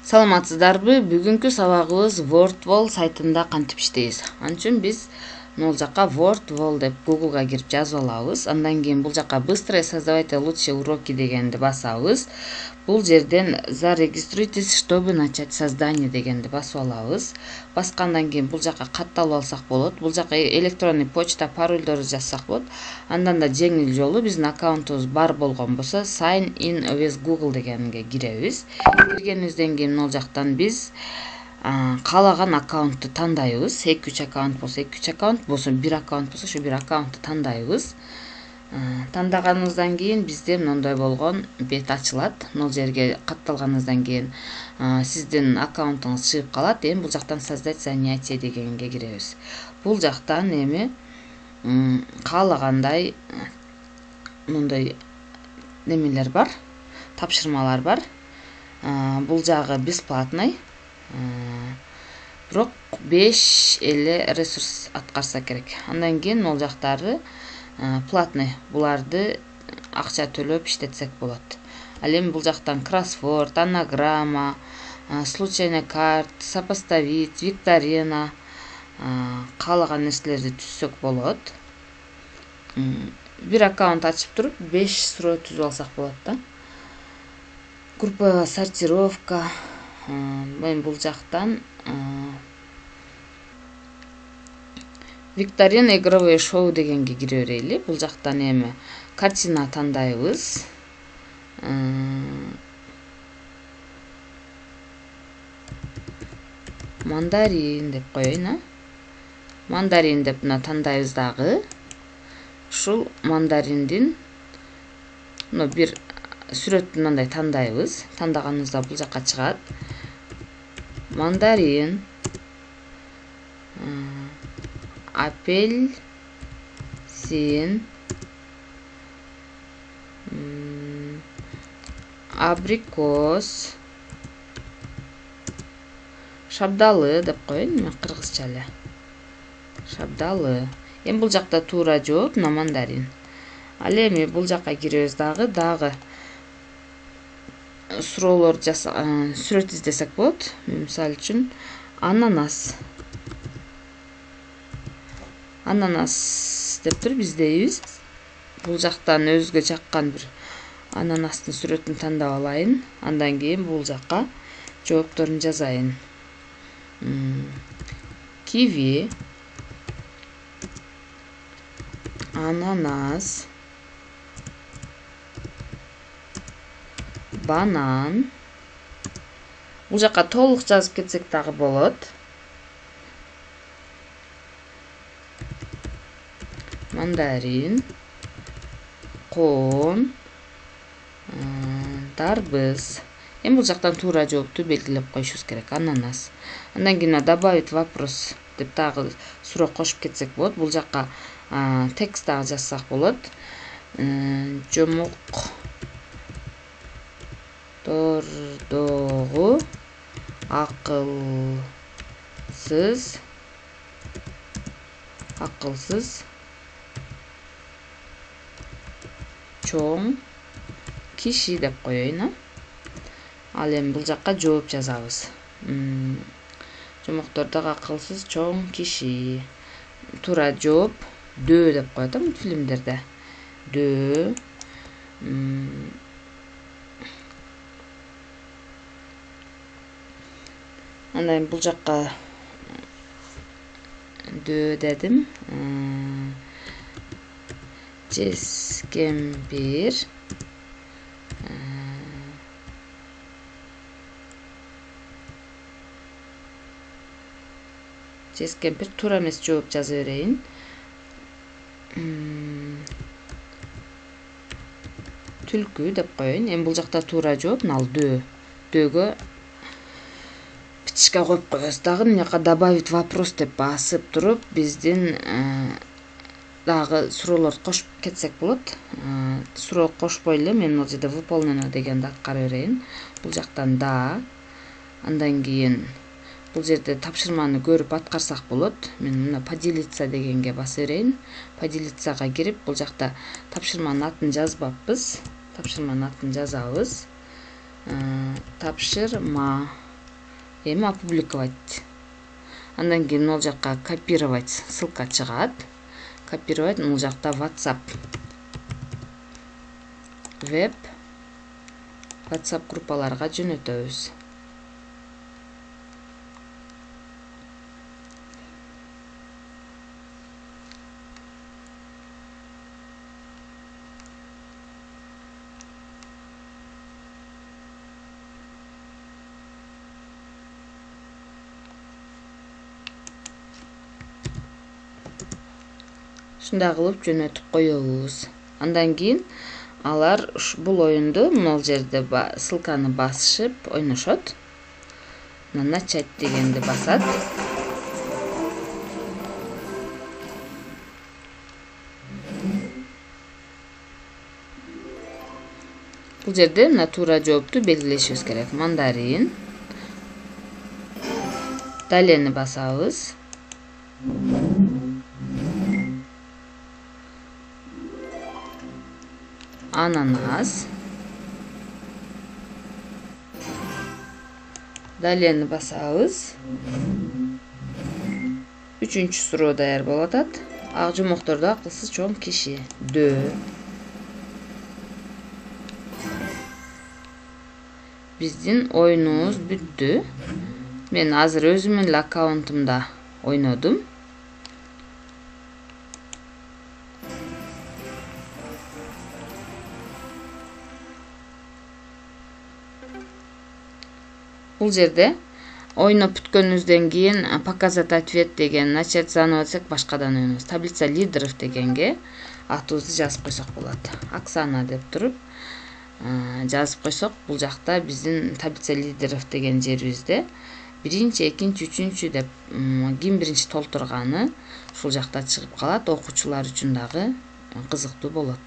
Саламатсыздарбы? Бүгүнкү сабагыбыз WordWall сайтында кантип иштейбиз. Ал үчүн биз бул жака WordWall деп Google'га кирип жазып алабыз. Андан кийин бул жака быстрые создавайте лучшие уроки дегенди басабыз. Бул жерден зарегистрируйтесь, чтобы начать создание дегенди басып алабыз. Баскандан кийин бул жака катталып алсак болот. Бул жака электронный почта, парольдорду жазсак болот. Андан да жеңил жолу биздин аккаунтубуз бар болгон болсо sign in with Google дегенге киребиз. Киргенибизден кийин ол жактан биз каалаган аккаунтту тандайбыз. 2-3 аккаунт болсо 2-3 аккаунт, болсо 1 аккаунт болсо ошо 1 аккаунтту тандайбыз. Тандаганыбыздан кийин бизде мындай болгон бет ачылат. Мына жерге катталганыңыздан кийин сиздин аккаунтуңуз чыгып калат. Эми бул жактан создать занятие дегенге киребиз. Бул жактан эми каалагандай мындай немелер бар, тапшырмалар бар. Бул жагы бесплатный. Бирок 5 эле ресурс аткарса керек. Андан кийин ол жактары платный. Буларды акча төлөп иштетсек болот. Ал эми бул жактан кроссворд, анаграмма, случайный карт, сопоставить, викторина каалаган нерселерди түзсөк болот. Бир аккаунт ачып туруп 5 суроо түзүп алсак болот да. Групповая сортировка. Мен бул жактан викторина игровое шоу дегенге кире берели. Бул жактан эми картина тандайбыз. Мандарин деп коеюн, мандарин деп мына тандайбыз дагы. Ушул мандариндин мына бир сүрөттү мындай тандайбыз. Тандаганыбызда бул жакка чыгат. Мандарин, апельсин, абрикос, шабдалы деп коеюн, мен кыргызча эле. Шабдалы. Эми бул жакта туура жооп мына мандарин. Ал эми бул жакка киребиз дагы суроолор сүрөт издесек болот. Мисалы үчүн ананас. Ананас деп туруп издейбиз. Бул жактан өзгө жаккан бир ананастын сүрөтүн тандап алайын. Андан кийин бул жакка жоопторун жазайын. Киви, ананас, банан. Бул жакка толук жазып кетсек дагы болот. Мандарин, коон, дарбыз. Эми бул жактан туура жоопту белгилеп коюшубуз керек. Ананас. Андан кийин добавить вопрос деп дагы суроо кошуп кетсек болот. Бул жакка текст дагы жазсак болот. Жомоктордогу акылсыз чоң киши деп коеюн. Ал эми бул жакка жооп жазабыз. Жомоктордогу акылсыз чоң киши. Туура жооп дөө деп коет фильмдерде. Дөө. Андан бул жакка дөө дедим. Жескемпир. Жескемпир туура эмес жооп жаза берейин. Түлкү деп коеюн. Эми бул жакта туура жооп ал дөө. Дөөгө битишке коюп коебуз. Дагы мына жака добавить вопрос деп басып туруп биздин дагы суроолорду кошуп кетсек болот. Суроо кошпой эле мен бул жерде выполнено дегенди аткара берейин. Бул жактан да. Андан кийин бул жерде тапшырманы көрүп аткарсак болот. Мен мына поделиться дегенге баса берейин. Поделицага кирип бул жакта тапшырманын атын жазбаппыз. Тапшырманын атын жазабыз. Тапшырма эми опубликовать. Андан кийин могул жакка копировать ссылка чыгат. Копировать могул жакта WhatsApp веб WhatsApp группаларга жөнөтөбүз. Ушундай кылып жөнөтүп коебуз. Андан кийин алар бул оюнду могул жерде ссылканы басышып ойношот. Начать дегенди басат. Бул жерде мына туура жоопту белгилешибиз керек. Мандарин. Далени басабыз. Ананас. Далени басабыз. Үчүнчү суроо даяр болуп атат. Ак жумоктордо акылсыз чоң киши. Дө. Биздин оюнубуз бүттү. Мен азыр өзүмдүн эле аккаунтумда ойнодум. Бул жерде ойноп бүткөнүбүздөн кийин показать ответ деген, начать заново десек башкадан ойнойбуз. Таблица лидеров дегенге атыбызды жазып койсок болот. Оксана деп туруп жазып койсок, бул жакта биздин таблица лидеров деген жерибизде биринчи, экинчи, үчүнчү деп ким биринчи толтурганы ушул жакта чыгып калат. Окуучулар үчүн дагы кызыктуу болот.